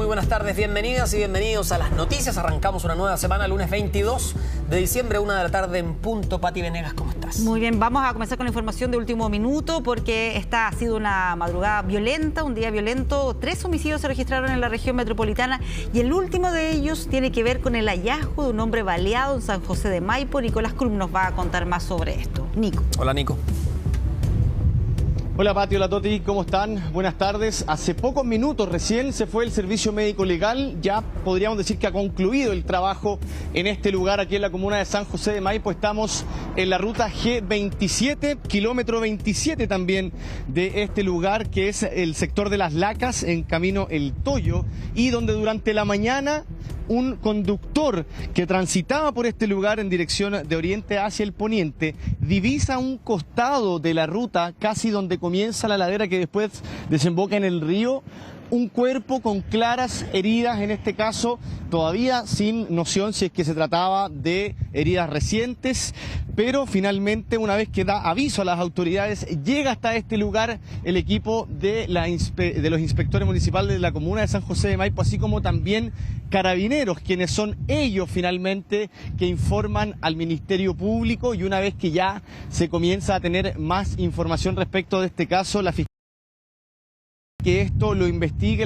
Muy buenas tardes, bienvenidas y bienvenidos a las noticias. Arrancamos una nueva semana, lunes 22 de diciembre, 1 de la tarde en punto. Pati Venegas, ¿cómo estás? Muy bien, vamos a comenzar con la información de último minuto porque esta ha sido una madrugada violenta, un día violento. 3 homicidios se registraron en la región metropolitana y el último de ellos tiene que ver con el hallazgo de un hombre baleado en San José de Maipo. Nicolás Krum nos va a contar más sobre esto. Nico. Hola, Nico. Hola Pati, hola Toti, ¿cómo están? Buenas tardes. Hace pocos minutos recién se fue el servicio médico legal, ya podríamos decir que ha concluido el trabajo en este lugar aquí en la comuna de San José de Maipo. Estamos en la ruta G27, kilómetro 27 también de este lugar, que es el sector de Las Lacas, en camino El Toyo, y donde durante la mañana un conductor que transitaba por este lugar en dirección de oriente hacia el poniente divisa un costado de la ruta, casi donde comienza la ladera que después desemboca en el río, un cuerpo con claras heridas, en este caso todavía sin noción si es que se trataba de heridas recientes, pero finalmente, una vez que da aviso a las autoridades, llega hasta este lugar el equipo de los inspectores municipales de la comuna de San José de Maipo, así como también carabineros, quienes son ellos finalmente que informan al Ministerio Público, y una vez que ya se comienza a tener más información respecto de este caso, la Fiscalía que esto lo investigue.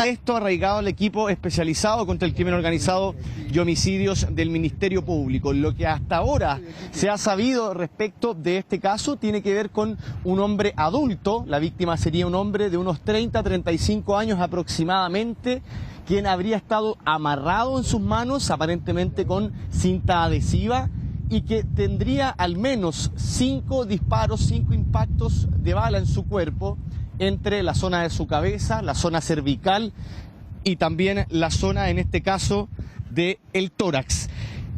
Esto arraigado al equipo especializado contra el crimen organizado y homicidios del Ministerio Público. Lo que hasta ahora se ha sabido respecto de este caso tiene que ver con un hombre adulto. La víctima sería un hombre de unos 30-35 años aproximadamente, quien habría estado amarrado en sus manos, aparentemente con cinta adhesiva, y que tendría al menos 5 disparos, 5 impactos de bala en su cuerpo, entre la zona de su cabeza, la zona cervical y también la zona, en este caso, del tórax.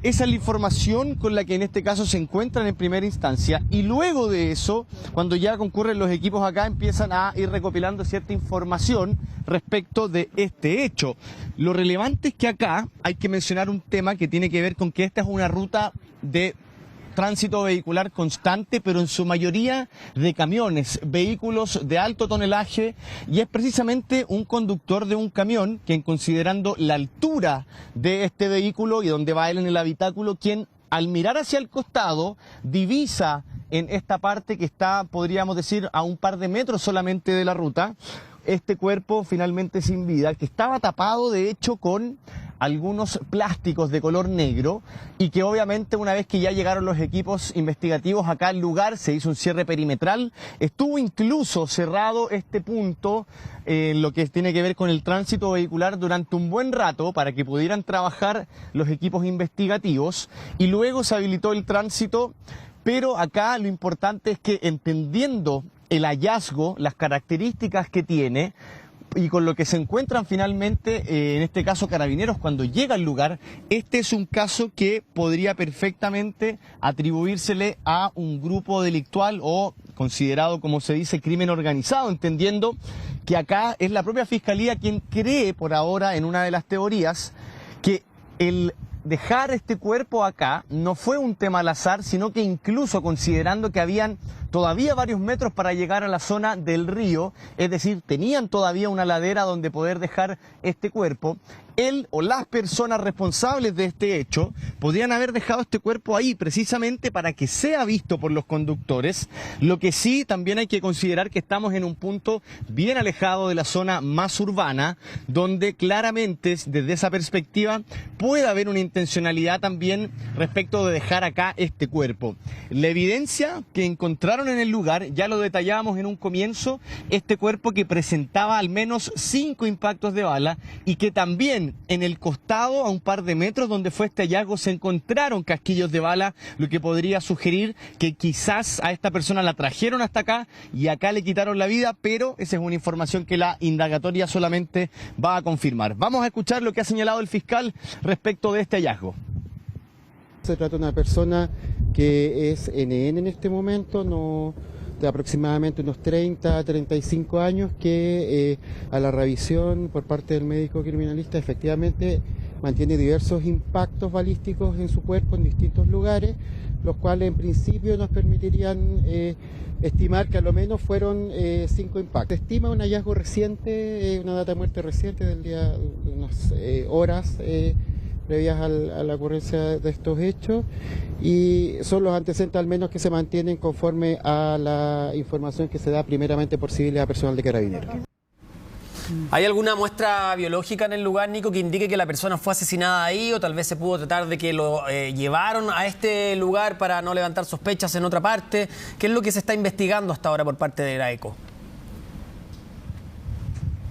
Esa es la información con la que en este caso se encuentran en primera instancia, y luego de eso, cuando ya concurren los equipos acá, empiezan a ir recopilando cierta información respecto de este hecho. Lo relevante es que acá hay que mencionar un tema que tiene que ver con que esta es una ruta de tránsito vehicular constante, pero en su mayoría de camiones, vehículos de alto tonelaje, y es precisamente un conductor de un camión quien, considerando la altura de este vehículo y donde va él en el habitáculo, quien al mirar hacia el costado divisa en esta parte que está, podríamos decir, a un par de metros solamente de la ruta, este cuerpo finalmente sin vida, que estaba tapado de hecho con algunos plásticos de color negro, y que obviamente una vez que ya llegaron los equipos investigativos acá al lugar se hizo un cierre perimetral. Estuvo incluso cerrado este punto, lo que tiene que ver con el tránsito vehicular, durante un buen rato para que pudieran trabajar los equipos investigativos, y luego se habilitó el tránsito. Pero acá lo importante es que, entendiendo el hallazgo, las características que tiene y con lo que se encuentran finalmente, en este caso carabineros, cuando llega al lugar, este es un caso que podría perfectamente atribuírsele a un grupo delictual o considerado, como se dice, crimen organizado, entendiendo que acá es la propia Fiscalía quien cree por ahora, en una de las teorías, que el dejar este cuerpo acá no fue un tema al azar, sino que incluso considerando que habían todavía varios metros para llegar a la zona del río, es decir, tenían todavía una ladera donde poder dejar este cuerpo, él o las personas responsables de este hecho podrían haber dejado este cuerpo ahí precisamente para que sea visto por los conductores. Lo que sí también hay que considerar que estamos en un punto bien alejado de la zona más urbana, donde claramente desde esa perspectiva puede haber una intencionalidad también respecto de dejar acá este cuerpo. La evidencia que encontraron en el lugar, ya lo detallábamos en un comienzo, este cuerpo que presentaba al menos 5 impactos de bala, y que también en el costado, a un par de metros donde fue este hallazgo, se encontraron casquillos de bala, lo que podría sugerir que quizás a esta persona la trajeron hasta acá y acá le quitaron la vida, pero esa es una información que la indagatoria solamente va a confirmar. Vamos a escuchar lo que ha señalado el fiscal respecto de este hallazgo. Se trata de una persona que es NN en este momento, de aproximadamente unos 30-35 años, que a la revisión por parte del médico criminalista efectivamente mantiene diversos impactos balísticos en su cuerpo en distintos lugares, los cuales en principio nos permitirían estimar que a lo menos fueron 5 impactos. Se estima un hallazgo reciente, una data de muerte reciente del día, de unas horas previas a la ocurrencia de estos hechos, y son los antecedentes al menos que se mantienen conforme a la información que se da primeramente por civiles a personal de Carabineros. ¿Hay alguna muestra biológica en el lugar, Nico, que indique que la persona fue asesinada ahí, o tal vez se pudo tratar de que lo llevaron a este lugar para no levantar sospechas en otra parte? ¿Qué es lo que se está investigando hasta ahora por parte de la ECO?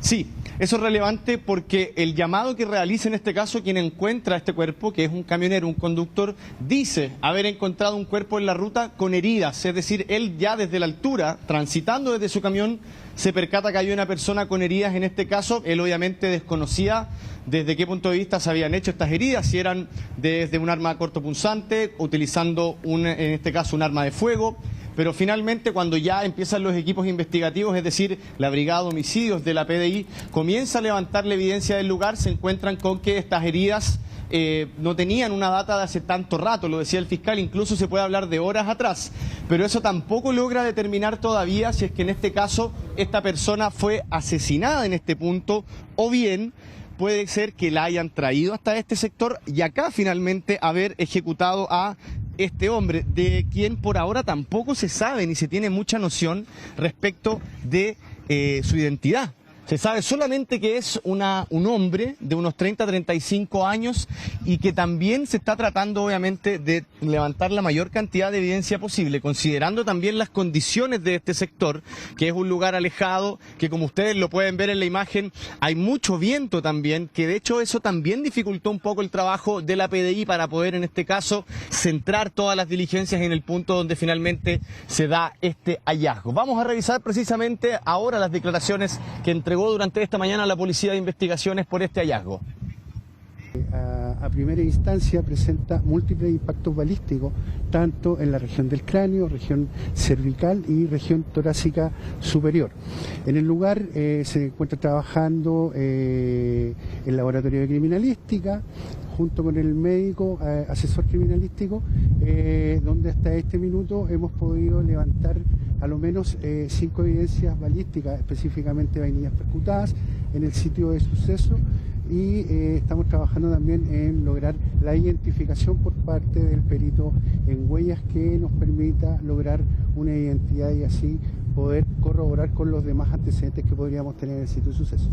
Sí, eso es relevante porque el llamado que realiza en este caso quien encuentra este cuerpo, que es un camionero, un conductor, dice haber encontrado un cuerpo en la ruta con heridas. Es decir, él ya desde la altura, transitando desde su camión, se percata que hay una persona con heridas en este caso. Él obviamente desconocía desde qué punto de vista se habían hecho estas heridas, si eran desde un arma cortopunzante, utilizando en este caso un arma de fuego. Pero finalmente, cuando ya empiezan los equipos investigativos, es decir, la Brigada de Homicidios de la PDI, comienza a levantar la evidencia del lugar, se encuentran con que estas heridas no tenían una data de hace tanto rato, lo decía el fiscal, incluso se puede hablar de horas atrás, pero eso tampoco logra determinar todavía si es que en este caso esta persona fue asesinada en este punto, o bien puede ser que la hayan traído hasta este sector y acá finalmente haber ejecutado a este hombre, de quien por ahora tampoco se sabe ni se tiene mucha noción respecto de su identidad. Se sabe solamente que es un hombre de unos 30-35 años y que también se está tratando obviamente de levantar la mayor cantidad de evidencia posible, considerando también las condiciones de este sector, que es un lugar alejado, que como ustedes lo pueden ver en la imagen, hay mucho viento también, que de hecho eso también dificultó un poco el trabajo de la PDI para poder en este caso centrar todas las diligencias en el punto donde finalmente se da este hallazgo. Vamos a revisar precisamente ahora las declaraciones que entregó durante esta mañana la Policía de Investigaciones por este hallazgo. A primera instancia presenta múltiples impactos balísticos, tanto en la región del cráneo, región cervical y región torácica superior. En el lugar se encuentra trabajando el laboratorio de criminalística, junto con el médico asesor criminalístico, donde hasta este minuto hemos podido levantar a lo menos 5 evidencias balísticas, específicamente vainillas percutadas en el sitio de suceso, y estamos trabajando también en lograr la identificación por parte del perito en huellas que nos permita lograr una identidad y así poder corroborar con los demás antecedentes que podríamos tener en el sitio de suceso.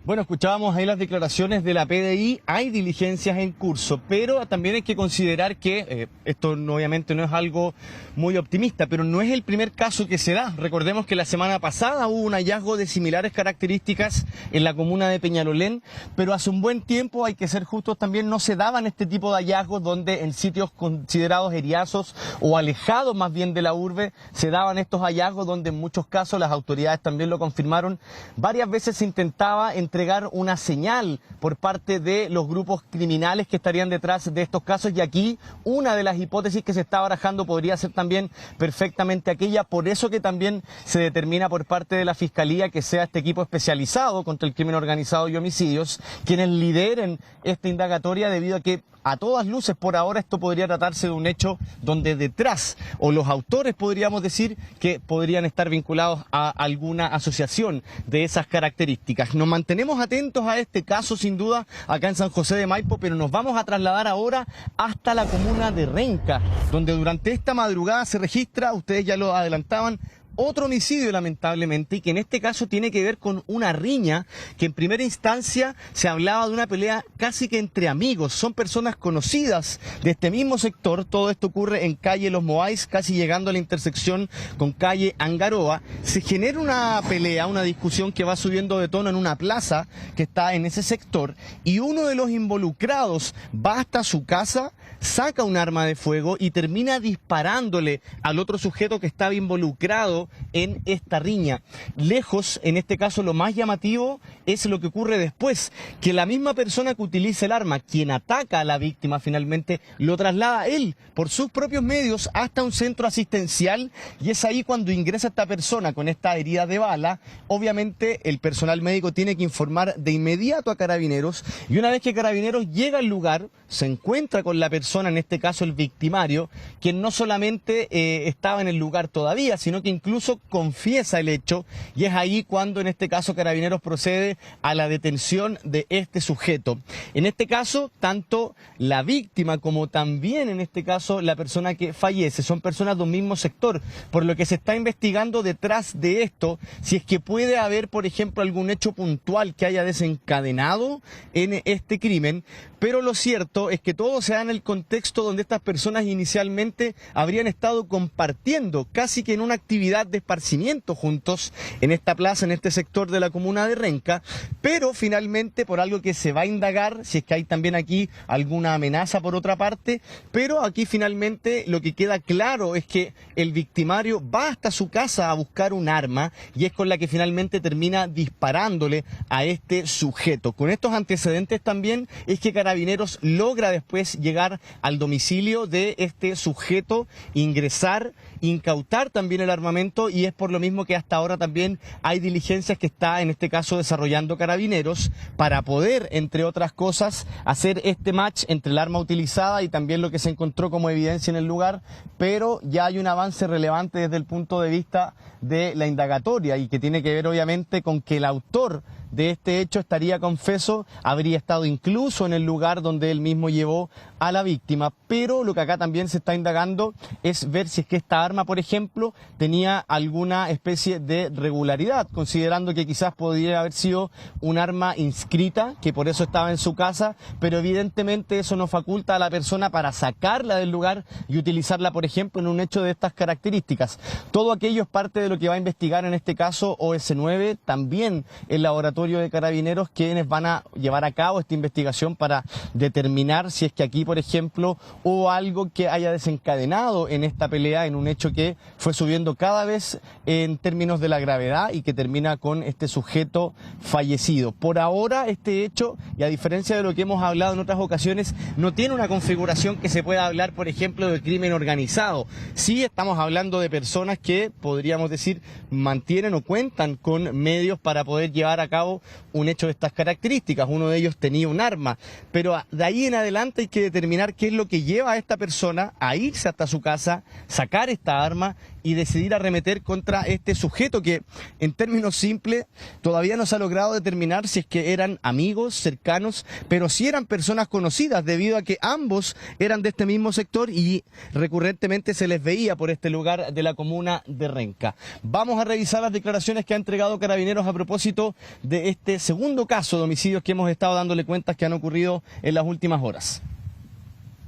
Bueno, escuchábamos ahí las declaraciones de la PDI, hay diligencias en curso, pero también hay que considerar que esto obviamente no es algo muy optimista, pero no es el primer caso que se da. Recordemos que la semana pasada hubo un hallazgo de similares características en la comuna de Peñalolén, pero hace un buen tiempo, hay que ser justos también, no se daban este tipo de hallazgos donde en sitios considerados eriazos o alejados más bien de la urbe se daban estos hallazgos donde en muchos casos, las autoridades también lo confirmaron, varias veces se intentaba entregar una señal por parte de los grupos criminales que estarían detrás de estos casos, y aquí una de las hipótesis que se está barajando podría ser también perfectamente aquella. Por eso que también se determina por parte de la Fiscalía que sea este equipo especializado contra el crimen organizado y homicidios quienes lideren esta indagatoria, debido a que a todas luces por ahora esto podría tratarse de un hecho donde detrás, o los autores podríamos decir que podrían estar vinculados a alguna asociación de esas características. Nos mantenemos atentos a este caso sin duda acá en San José de Maipo, pero nos vamos a trasladar ahora hasta la comuna de Renca, donde durante esta madrugada se registra, ustedes ya lo adelantaban, otro homicidio lamentablemente, y que en este caso tiene que ver con una riña que en primera instancia se hablaba de una pelea casi que entre amigos, son personas conocidas de este mismo sector. Todo esto ocurre en calle Los Moais, casi llegando a la intersección con calle Angaroa. Se genera una pelea, una discusión que va subiendo de tono en una plaza que está en ese sector, y uno de los involucrados va hasta su casa, saca un arma de fuego y termina disparándole al otro sujeto que estaba involucrado involucrado en esta riña. Lejos, en este caso, lo más llamativo es lo que ocurre después, que la misma persona que utiliza el arma, quien ataca a la víctima finalmente, lo traslada él por sus propios medios hasta un centro asistencial, y es ahí cuando ingresa esta persona con esta herida de bala. Obviamente el personal médico tiene que informar de inmediato a Carabineros, y una vez que Carabineros llega al lugar, se encuentra con la persona, en este caso el victimario, quien no solamente estaba en el lugar todavía, sino que incluso confiesa el hecho, y es ahí cuando en este caso Carabineros procede a la detención de este sujeto. En este caso, tanto la víctima como también en este caso la persona que fallece son personas de un mismo sector, por lo que se está investigando detrás de esto si es que puede haber, por ejemplo, algún hecho puntual que haya desencadenado en este crimen. Pero lo cierto es que todo se da en el contexto donde estas personas inicialmente habrían estado compartiendo casi que en una actividad de esparcimiento juntos en esta plaza, en este sector de la comuna de Renca, pero finalmente por algo que se va a indagar, si es que hay también aquí alguna amenaza por otra parte, pero aquí finalmente lo que queda claro es que el victimario va hasta su casa a buscar un arma, y es con la que finalmente termina disparándole a este sujeto. Con estos antecedentes también es que Carabineros logra después llegar al domicilio de este sujeto, ingresar, incautar también el armamento, y es por lo mismo que hasta ahora también hay diligencias que está en este caso desarrollando Carabineros para poder, entre otras cosas, hacer este match entre el arma utilizada y también lo que se encontró como evidencia en el lugar, pero ya hay un avance relevante desde el punto de vista de la indagatoria, y que tiene que ver obviamente con que el autor de este hecho estaría confeso, habría estado incluso en el lugar donde él mismo llevó a la víctima. Pero lo que acá también se está indagando es ver si es que esta arma, por ejemplo, tenía alguna especie de regularidad, considerando que quizás podría haber sido un arma inscrita, que por eso estaba en su casa, pero evidentemente eso no faculta a la persona para sacarla del lugar y utilizarla, por ejemplo, en un hecho de estas características. Todo aquello es parte de lo que va a investigar en este caso OS9, también el laboratorio de Carabineros, quienes van a llevar a cabo esta investigación para determinar si es que aquí, por ejemplo, hubo algo que haya desencadenado en esta pelea, en un hecho que fue subiendo cada vez en términos de la gravedad y que termina con este sujeto fallecido. Por ahora, este hecho, y a diferencia de lo que hemos hablado en otras ocasiones, no tiene una configuración que se pueda hablar, por ejemplo, de crimen organizado. Sí estamos hablando de personas que, podríamos decir, mantienen o cuentan con medios para poder llevar a cabo un hecho de estas características. Uno de ellos tenía un arma, pero de ahí en adelante hay que determinar qué es lo que lleva a esta persona a irse hasta su casa, sacar esta arma y decidir arremeter contra este sujeto que, en términos simples, todavía no se ha logrado determinar si es que eran amigos, cercanos, pero sí eran personas conocidas, debido a que ambos eran de este mismo sector y recurrentemente se les veía por este lugar de la comuna de Renca. Vamos a revisar las declaraciones que ha entregado Carabineros a propósito de este segundo caso de homicidios que hemos estado dándole cuentas que han ocurrido en las últimas horas.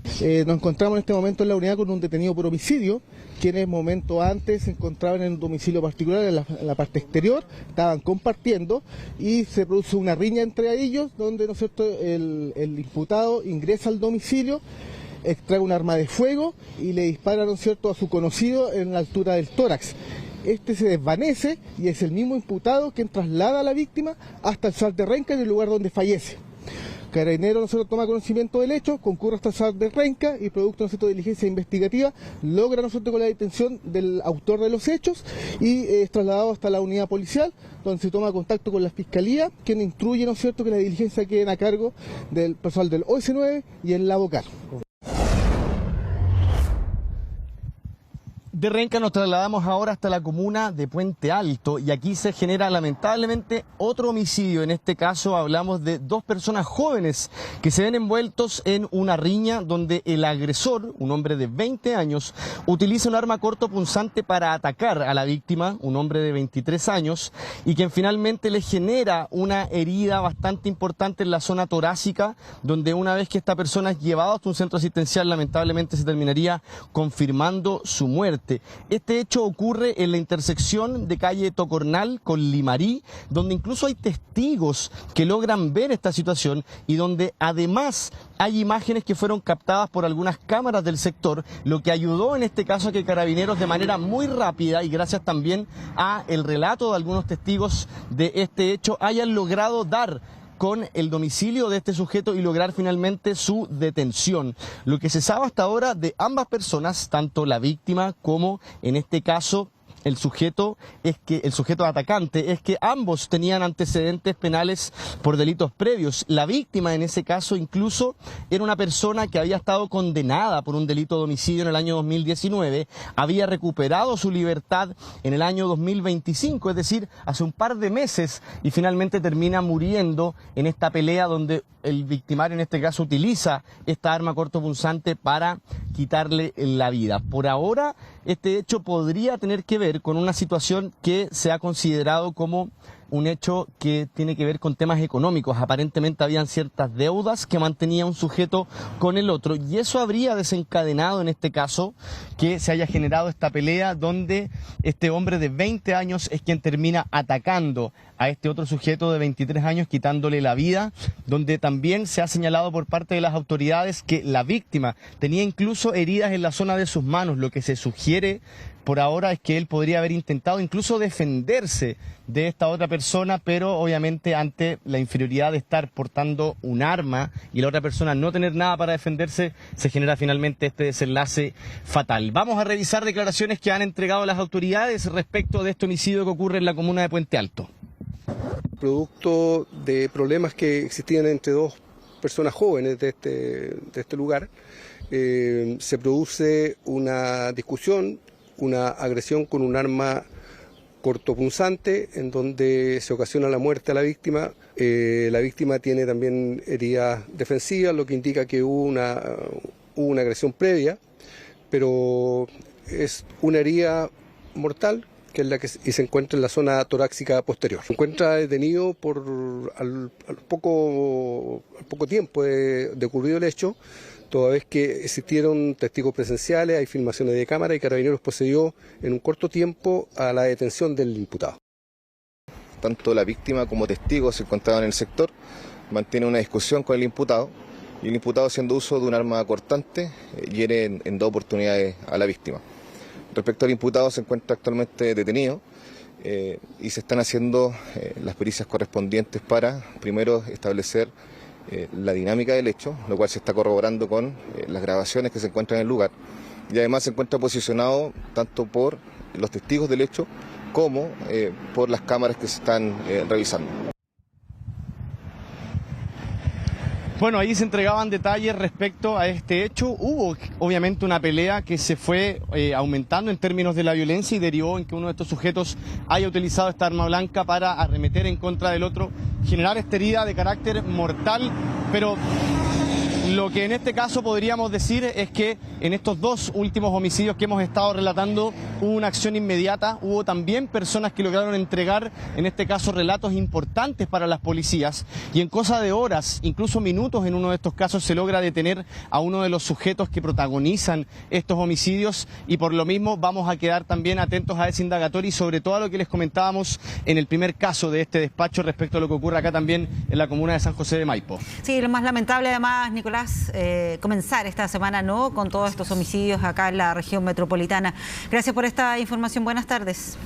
Nos encontramos en este momento en la unidad con un detenido por homicidio, quienes momentos antes se encontraban en un domicilio particular en la parte exterior, estaban compartiendo y se produce una riña entre ellos, donde, ¿no es cierto?, el imputado ingresa al domicilio, extrae un arma de fuego y le dispara, ¿no es cierto?, a su conocido en la altura del tórax. Este se desvanece y es el mismo imputado quien traslada a la víctima hasta el SAR de Renca, en el lugar donde fallece. Carabineros, nosotros toma conocimiento del hecho, concurre hasta el SAR de Renca y producto, nosotros, de diligencia investigativa, logra, nosotros, con la detención del autor de los hechos y es trasladado hasta la unidad policial, donde se toma contacto con la Fiscalía, quien instruye, ¿no es cierto?, que la diligencia quede a cargo del personal del OS9 y el Labocar. De Renca nos trasladamos ahora hasta la comuna de Puente Alto, y aquí se genera lamentablemente otro homicidio. En este caso hablamos de dos personas jóvenes que se ven envueltos en una riña donde el agresor, un hombre de 20 años, utiliza un arma cortopunzante para atacar a la víctima, un hombre de 23 años, y quien finalmente le genera una herida bastante importante en la zona torácica, donde una vez que esta persona es llevada hasta un centro asistencial, lamentablemente se terminaría confirmando su muerte. siguiente. Este hecho ocurre en la intersección de calle Tocornal con Limarí, donde incluso hay testigos que logran ver esta situación y donde además hay imágenes que fueron captadas por algunas cámaras del sector, lo que ayudó en este caso a que Carabineros de manera muy rápida y gracias también a el relato de algunos testigos de este hecho hayan logrado dar con el domicilio de este sujeto y lograr finalmente su detención. Lo que se sabe hasta ahora de ambas personas, tanto la víctima como en este caso el sujeto atacante, es que ambos tenían antecedentes penales por delitos previos. La víctima en ese caso incluso era una persona que había estado condenada por un delito de homicidio en el año 2019, había recuperado su libertad en el año 2025, es decir, hace un par de meses, y finalmente termina muriendo en esta pelea donde el victimario en este caso utiliza esta arma cortopunzante para quitarle la vida. Por ahora, este hecho podría tener que ver con una situación que se ha considerado como un hecho que tiene que ver con temas económicos. Aparentemente habían ciertas deudas que mantenía un sujeto con el otro y eso habría desencadenado en este caso que se haya generado esta pelea donde este hombre de 20 años es quien termina atacando a este otro sujeto de 23 años, quitándole la vida, donde también se ha señalado por parte de las autoridades que la víctima tenía incluso heridas en la zona de sus manos. Lo que se sugiere por ahora es que él podría haber intentado incluso defenderse de esta otra persona, pero obviamente ante la inferioridad de estar portando un arma y la otra persona no tener nada para defenderse, se genera finalmente este desenlace fatal. Vamos a revisar declaraciones que han entregado las autoridades respecto de este homicidio que ocurre en la comuna de Puente Alto. Producto de problemas que existían entre dos personas jóvenes de este lugar, se produce una discusión, una agresión con un arma cortopunzante en donde se ocasiona la muerte a la víctima. La víctima tiene también heridas defensivas, lo que indica que hubo una agresión previa, pero es una herida mortal que es la que se encuentra en la zona torácica posterior. Se encuentra detenido al poco tiempo de ocurrido el hecho, toda vez que existieron testigos presenciales, hay filmaciones de cámara y Carabineros procedió en un corto tiempo a la detención del imputado. Tanto la víctima como testigos se encontraban en el sector, mantiene una discusión con el imputado y el imputado, haciendo uso de un arma cortante, hiere en 2 oportunidades a la víctima. Respecto al imputado, se encuentra actualmente detenido y se están haciendo las pericias correspondientes para primero establecer la dinámica del hecho, lo cual se está corroborando con las grabaciones que se encuentran en el lugar y además se encuentra posicionado tanto por los testigos del hecho como por las cámaras que se están revisando. Bueno, ahí se entregaban detalles respecto a este hecho. Hubo obviamente una pelea que se fue aumentando en términos de la violencia y derivó en que uno de estos sujetos haya utilizado esta arma blanca para arremeter en contra del otro, generar esta herida de carácter mortal, pero lo que en este caso podríamos decir es que en estos 2 últimos homicidios que hemos estado relatando hubo una acción inmediata, hubo también personas que lograron entregar, en este caso, relatos importantes para las policías y en cosa de horas, incluso minutos en uno de estos casos, se logra detener a uno de los sujetos que protagonizan estos homicidios y por lo mismo vamos a quedar también atentos a ese indagatorio y sobre todo a lo que les comentábamos en el primer caso de este despacho respecto a lo que ocurre acá también en la comuna de San José de Maipo. Sí, lo más lamentable además, Nicolás, comenzar esta semana con todos estos homicidios acá en la región metropolitana. Gracias por esta información. Buenas tardes.